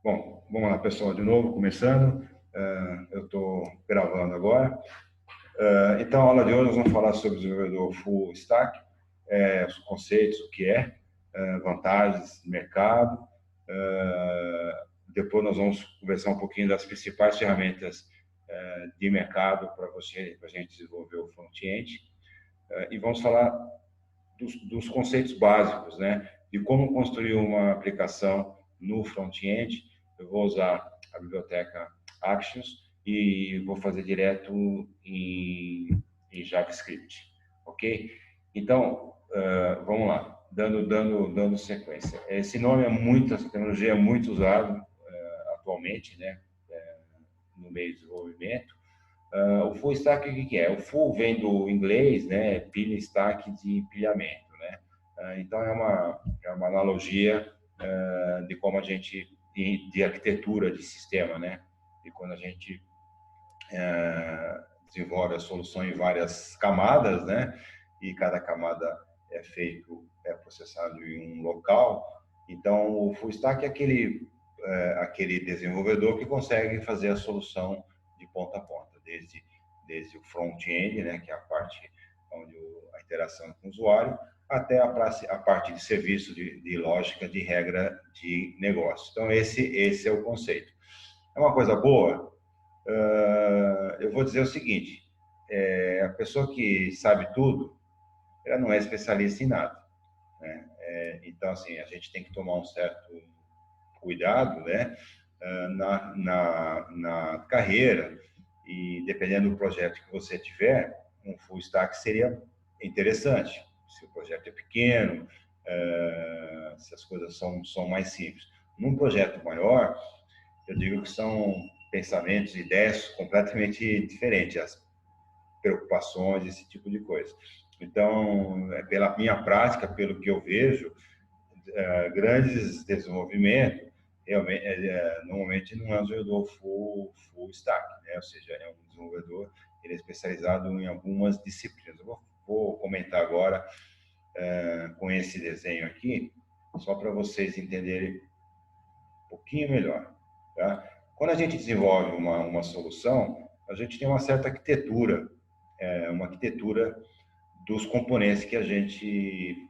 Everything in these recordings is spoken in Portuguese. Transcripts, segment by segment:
Bom, vamos lá, pessoal, de novo, começando. Eu estou gravando agora. Então, a aula de hoje nós vamos falar sobre o desenvolvedor Full Stack, os conceitos, o que é, vantagens de mercado. Depois nós vamos conversar um pouquinho das principais ferramentas de mercado para a gente desenvolver o front-end. E vamos falar dos conceitos básicos, né? De como construir uma aplicação no front-end. Eu vou usar a biblioteca Actions e vou fazer direto em JavaScript, ok? Então, vamos lá, dando sequência. Esse nome essa tecnologia é muito usado atualmente, né? No meio de desenvolvimento. O full stack, o que é? O full vem do inglês, né? Pilha, stack de pilhamento, né? Então, é uma analogia de como a gente, de arquitetura de sistema, né? E quando a gente desenvolve a solução em várias camadas, né? E cada camada é processado em um local. Então, o full stack é aquele desenvolvedor que consegue fazer a solução de ponta a ponta, desde o front-end, né, que é a parte onde a interação com o usuário, até a parte de serviço, de lógica, de regra de negócio. Então, esse é o conceito. É uma coisa boa? Eu vou dizer o seguinte, a pessoa que sabe tudo, ela não é especialista em nada, né? Então, assim, a gente tem que tomar um certo cuidado, né, na carreira, e dependendo do projeto que você tiver, um full stack seria interessante. Se o projeto é pequeno, se as coisas são mais simples. Num projeto maior, eu digo que são pensamentos, ideias completamente diferentes, as preocupações, esse tipo de coisa. Então, pela minha prática, pelo que eu vejo, grandes desenvolvimentos, realmente, normalmente não é um desenvolvedor full stack, né? Ou seja, é um desenvolvedor, ele é especializado em algumas disciplinas. Eu vou comentar agora com esse desenho aqui, só para vocês entenderem um pouquinho melhor, tá? Quando a gente desenvolve uma solução, a gente tem uma certa arquitetura, uma arquitetura dos componentes que a gente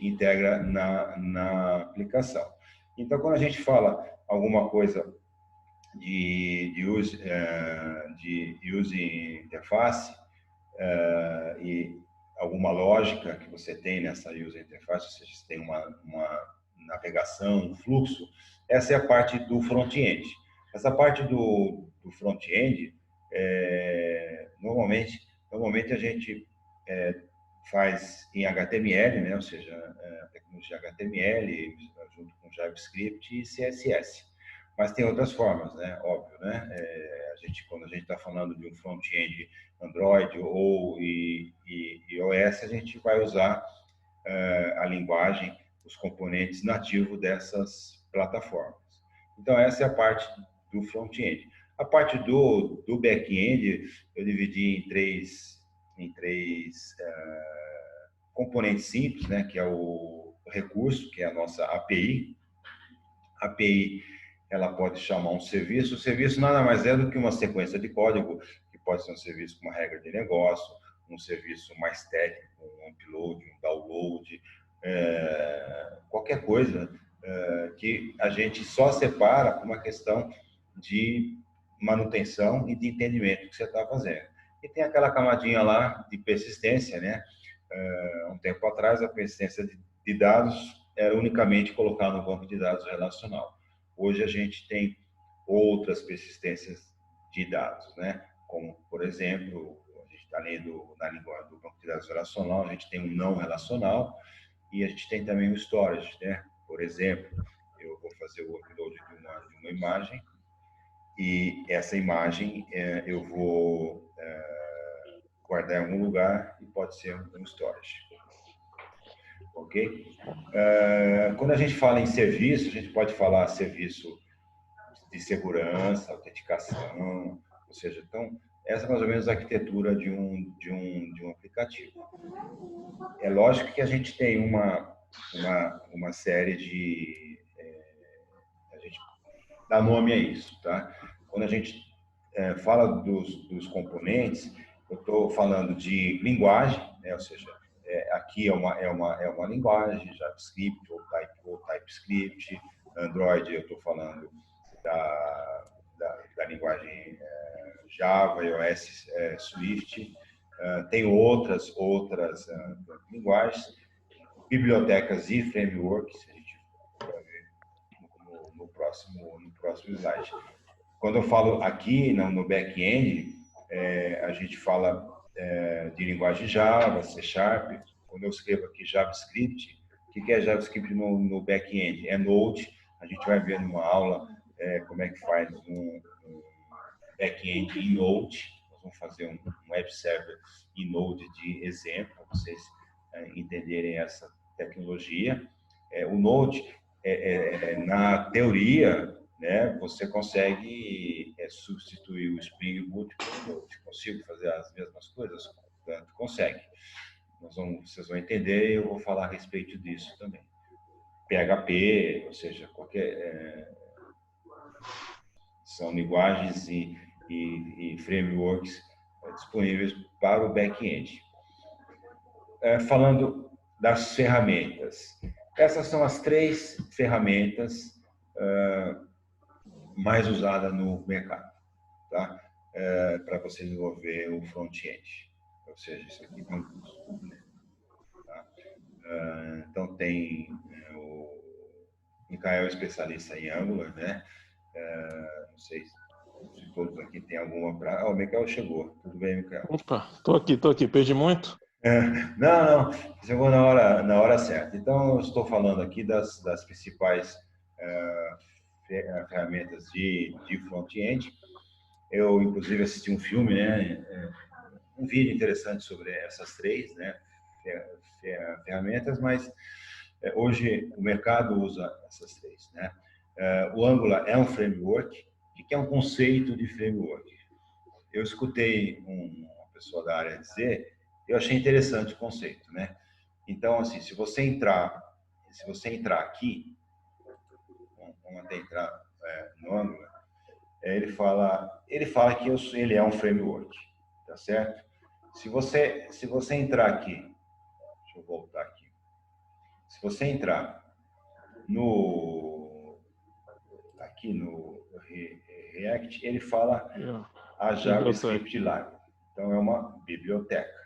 integra na aplicação. Então, quando a gente fala alguma coisa de use interface e alguma lógica que você tem nessa user interface, ou seja, você tem uma navegação, um fluxo, essa é a parte do front-end. Essa parte do front-end, normalmente a gente faz em HTML, né? Ou seja, a tecnologia HTML junto com JavaScript e CSS. Mas tem outras formas, né? Óbvio, né? Quando a gente está falando de um front-end Android ou iOS, a gente vai usar a linguagem, os componentes nativos dessas plataformas. Então, essa é a parte do front-end. A parte do back-end, eu dividi em três componentes simples, né, que é o recurso, que é a nossa API. A API, ela pode chamar um serviço. O serviço nada mais é do que uma sequência de código, que pode ser um serviço com uma regra de negócio, um serviço mais técnico, um upload, um download, qualquer coisa que a gente só separa por uma questão de manutenção e de entendimento que você está fazendo. E tem aquela camadinha lá de persistência, né? Um tempo atrás, a persistência de dados era unicamente colocar no banco de dados relacional. Hoje a gente tem outras persistências de dados, né? Como, por exemplo, a gente está lendo na linguagem do banco de dados relacional, a gente tem um não relacional e a gente tem também o storage, né? Por exemplo, eu vou fazer o upload de uma imagem e essa imagem eu vou guardar em algum lugar e pode ser um storage. Ok? Quando a gente fala em serviço, a gente pode falar serviço de segurança, autenticação, ou seja, então, essa é mais ou menos a arquitetura de um aplicativo. É lógico que a gente tem uma série dar nome a isso, tá? Quando a gente fala dos componentes, eu estou falando de linguagem, né? Ou seja, aqui é uma linguagem, JavaScript ou TypeScript. Android, eu estou falando da linguagem Java, iOS, Swift. Tem outras linguagens, bibliotecas e frameworks, a gente vai ver no próximo slide. Quando eu falo aqui no back-end, a gente fala de linguagem Java, C Sharp. Quando eu escrevo aqui JavaScript, o que é JavaScript no back-end? É Node. A gente vai ver numa aula como é que faz um back-end em Node. Nós vamos fazer um web server em Node de exemplo, para vocês entenderem essa tecnologia. O Node, na teoria, né, você consegue substituir o Spring Boot por Node. Consigo fazer as mesmas coisas? Tanto consegue. Vocês vão entender e eu vou falar a respeito disso também. PHP, ou seja, são linguagens e frameworks disponíveis para o back-end. Falando das ferramentas. Essas são as 3 ferramentas mais usadas no mercado, tá? Para você desenvolver o front-end. Ou seja, isso aqui tem um custo. Tá? Então, tem o Micael, especialista em Angular, né? Não sei se todos aqui têm alguma... o Micael chegou. Tudo bem, Micael? Opa, tô aqui. Perdi muito? Não, chegou na hora certa. Então, eu estou falando aqui das principais ferramentas de front-end. Eu, inclusive, assisti um filme, né? Um vídeo interessante sobre essas 3, né? Ferramentas, mas hoje o mercado usa essas 3, né? O Angular é um framework. O que é um conceito de framework? Eu escutei uma pessoa da área dizer, eu achei interessante o conceito, né? Então, assim, se você entrar aqui, vamos até entrar no Angular, ele fala que ele é um framework, tá certo? Se você entrar aqui, deixa eu voltar aqui. Se você entrar aqui no React, ele fala a JavaScript Library. Então, é uma biblioteca,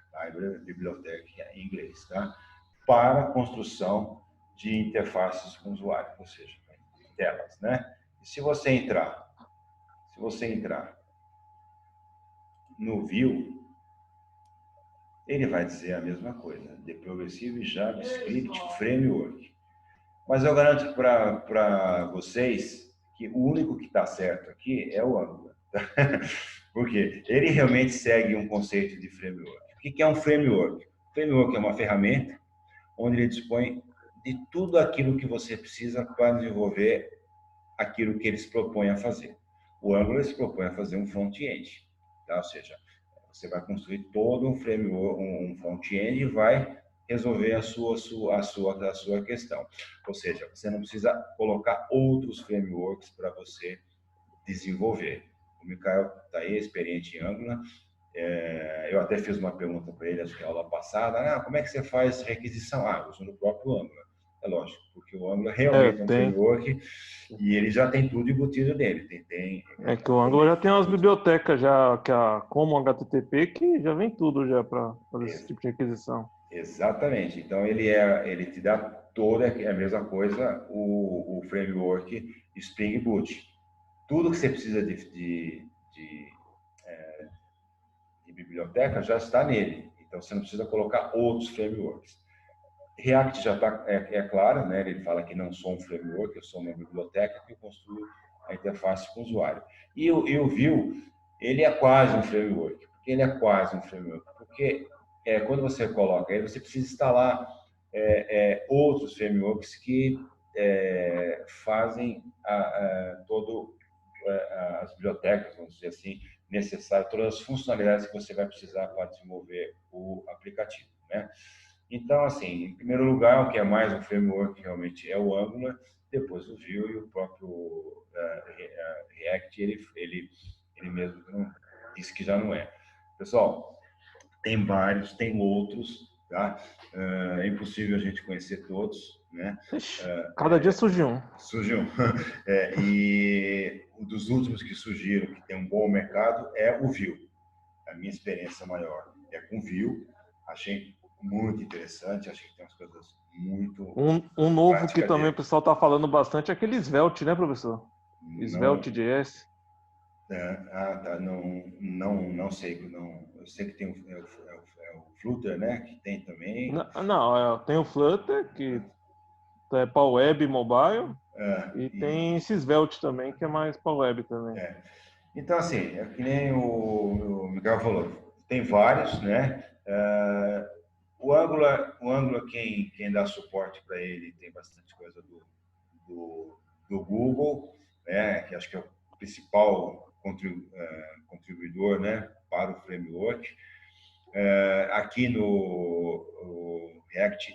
biblioteca em inglês, tá? Para construção de interfaces com o usuário, ou seja, telas, né? E se você entrar no Vue, ele vai dizer a mesma coisa, The Progressive JavaScript Framework. Mas eu garanto para vocês que o único que está certo aqui é o Angular. Porque ele realmente segue um conceito de framework. O que é um framework? Framework é uma ferramenta onde ele dispõe de tudo aquilo que você precisa para desenvolver aquilo que eles propõem a fazer. O Angular se propõe a fazer um front-end, tá? Ou seja, você vai construir todo um framework, um front-end e vai resolver a sua questão. Ou seja, você não precisa colocar outros frameworks para você desenvolver. O Micael está aí, experiente em Angular. Eu até fiz uma pergunta para ele, acho que na aula passada, como é que você faz requisição? Usando o próprio Angular. É lógico, porque o Angular realmente é um framework e ele já tem tudo embutido nele. É que o Angular já tem umas bibliotecas já, como HTTP, que já vem tudo já para fazer esse tipo de requisição. Exatamente. Então, ele te dá toda a mesma coisa, o framework Spring Boot. Tudo que você precisa de biblioteca já está nele. Então, você não precisa colocar outros frameworks. React já está, claro, né? Ele fala que não sou um framework, eu sou uma biblioteca que eu construo a interface com o usuário. E o Vue, ele é quase um framework. Por que ele é quase um framework? Porque quando você coloca ele, você precisa instalar outros frameworks que fazem as bibliotecas, vamos dizer assim, necessárias, todas as funcionalidades que você vai precisar para desenvolver o aplicativo, né? Então, assim, em primeiro lugar, o que é mais um framework realmente é o Angular, depois o Vue e o próprio React, ele mesmo não, disse que já não é. Pessoal, tem vários, tem outros, tá? É impossível a gente conhecer todos, né? Cada dia surgiu um. Surgiu. E um dos últimos que surgiram, que tem um bom mercado, é o Vue. A minha experiência maior é com Vue. Achei muito interessante, achei que tem umas coisas muito... Um novo que também o pessoal está falando bastante é aquele Svelte, né, professor? Svelte.js. Tá. Não sei. Não, eu sei que tem o Flutter, né? Que tem também. Não, tem o Flutter, que é para web e mobile. E tem esse Svelte também, que é mais para web também. Então, assim, é que nem o Miguel falou, tem vários, né? O Angular quem dá suporte para ele, tem bastante coisa do Google, né? Que acho que é o principal contribuidor, né? Para o framework. Aqui no React,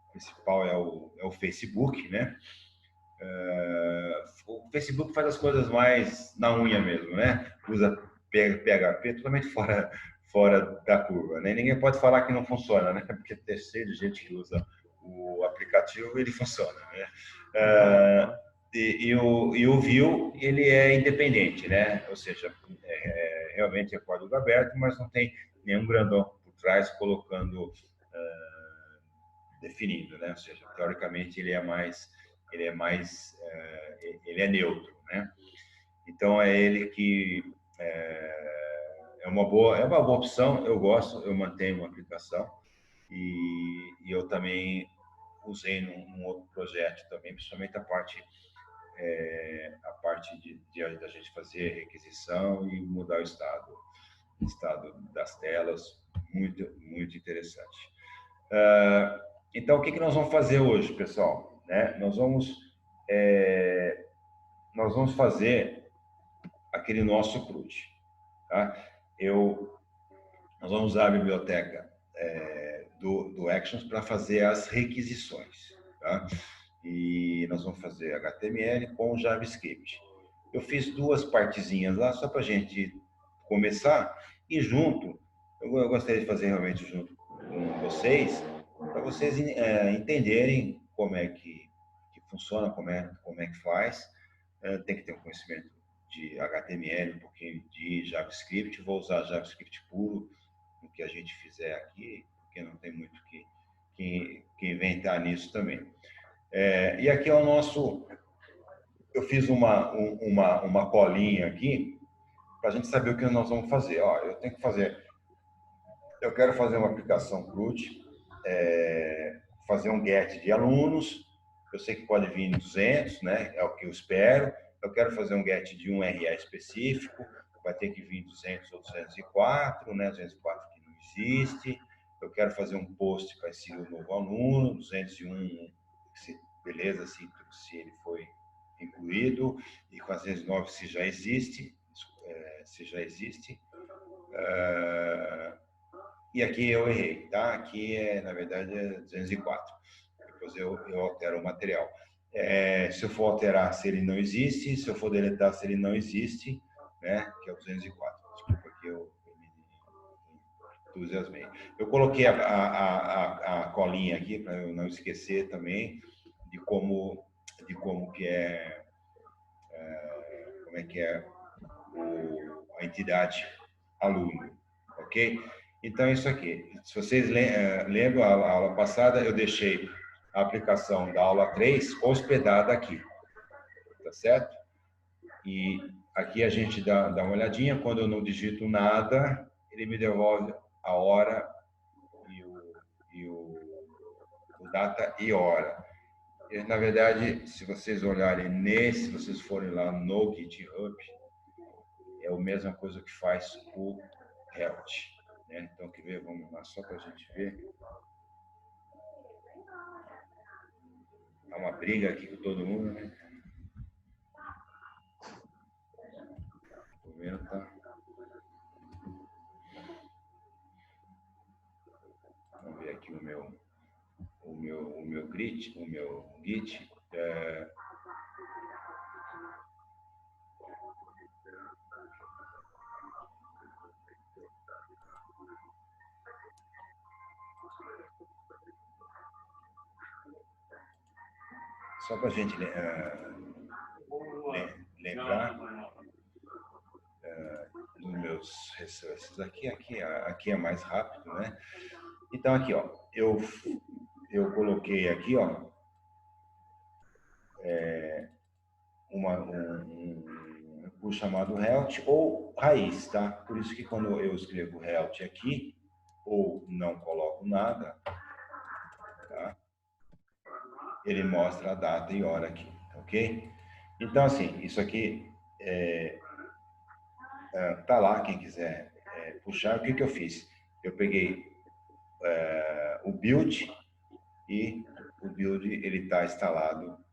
o principal é o Facebook, né? O Facebook faz as coisas mais na unha mesmo, né? Usa PHP totalmente fora da curva, né? Ninguém pode falar que não funciona, né? Porque tem cheio de gente que usa o aplicativo e ele funciona, né? E o Vue, ele é independente, né? Ou seja, realmente é código aberto, mas não tem nenhum grandão por trás colocando, definindo, né? Ou seja, teoricamente ele é neutro, né? Então é ele que é uma boa opção. Eu gosto, eu mantenho uma aplicação e eu também usei num outro projeto também, principalmente a parte da gente fazer requisição e mudar o estado das telas, muito interessante. Então, o que nós vamos fazer hoje, pessoal? Né? Nós vamos fazer aquele nosso CRUD. Tá? Nós vamos usar a biblioteca do Actions para fazer as requisições. Tá? E nós vamos fazer HTML com JavaScript. Eu fiz duas partezinhas lá só para a gente começar e junto, eu gostaria de fazer realmente junto com vocês, para vocês entenderem como é que funciona, como é que faz. Tem que ter um conhecimento de HTML, um pouquinho de JavaScript. Vou usar JavaScript puro no que a gente fizer aqui, porque não tem muito que inventar nisso também. E aqui é o nosso... Eu fiz uma colinha aqui para a gente saber o que nós vamos fazer. Ó, eu quero fazer uma aplicação CRUD, fazer um get de alunos. Eu sei que pode vir 200, né? É o que eu espero. Eu quero fazer um get de um RA específico, vai ter que vir 200 ou 204, né? 204 que não existe. Eu quero fazer um post para inserir um novo aluno, 201, beleza, se ele foi incluído, e com as 209 se já existe. E aqui eu errei, tá? Aqui, na verdade, é 204. Depois eu altero o material. Se eu for alterar se ele não existe, se eu for deletar se ele não existe, né? Que é o 204. Desculpa que eu me entusiasmei. Eu coloquei a colinha aqui para eu não esquecer também de como que é, como é que é a entidade aluno, ok? Então, isso aqui. Se vocês lembram, a aula passada, eu deixei a aplicação da aula 3 hospedada aqui, tá certo? E aqui a gente dá uma olhadinha. Quando eu não digito nada, ele me devolve a hora e o data e hora. E, na verdade, se vocês olharem se vocês forem lá no GitHub, é a mesma coisa que faz o Help. Né? Então, quer ver? Vamos lá, só para a gente ver. Há uma briga aqui com todo mundo, né? Tô vendo, tá? Vamos ver aqui o meu Git. só para a gente lembrar dos meus recursos aqui é mais rápido, né? Então aqui, ó, eu coloquei aqui, ó, um recurso chamado Helt ou raiz, tá? Por isso que quando eu escrevo Helt aqui ou não coloco nada, tá? Ele mostra a data e hora aqui, ok? Então assim, isso aqui tá lá, quem quiser puxar. O que que eu fiz? Eu peguei o build e o build ele está instalado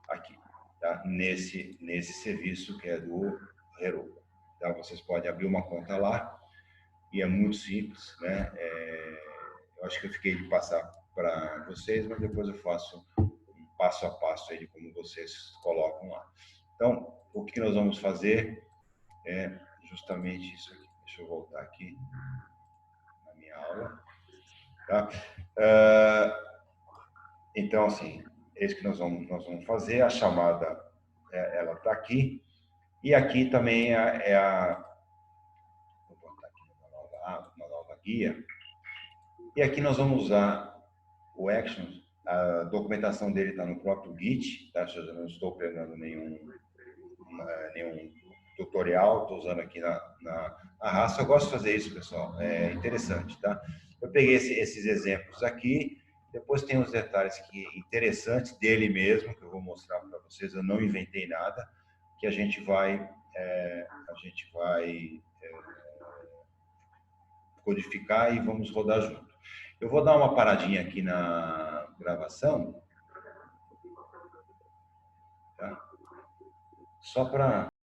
aqui, tá? Nesse serviço que é do Heroku. Tá? Vocês podem abrir uma conta lá e é muito simples, né? Eu acho que eu fiquei de passar para vocês, mas depois eu faço um passo a passo aí de como vocês colocam lá. Então, o que nós vamos fazer é justamente isso aqui. Deixa eu voltar aqui na minha aula. Tá? Então, assim, é isso que nós vamos fazer. A chamada, ela está aqui. E aqui também vou botar aqui uma nova guia. E aqui nós vamos usar o Actions. A documentação dele está no próprio Git, tá? Eu não estou pegando nenhum tutorial, estou usando aqui na raça. Eu gosto de fazer isso, pessoal. É interessante, tá? Eu peguei esses exemplos aqui. Depois tem os detalhes interessantes dele mesmo, que eu vou mostrar para vocês. Eu não inventei nada, que a gente vai codificar e vamos rodar junto. Eu vou dar uma paradinha aqui na gravação, tá? Só para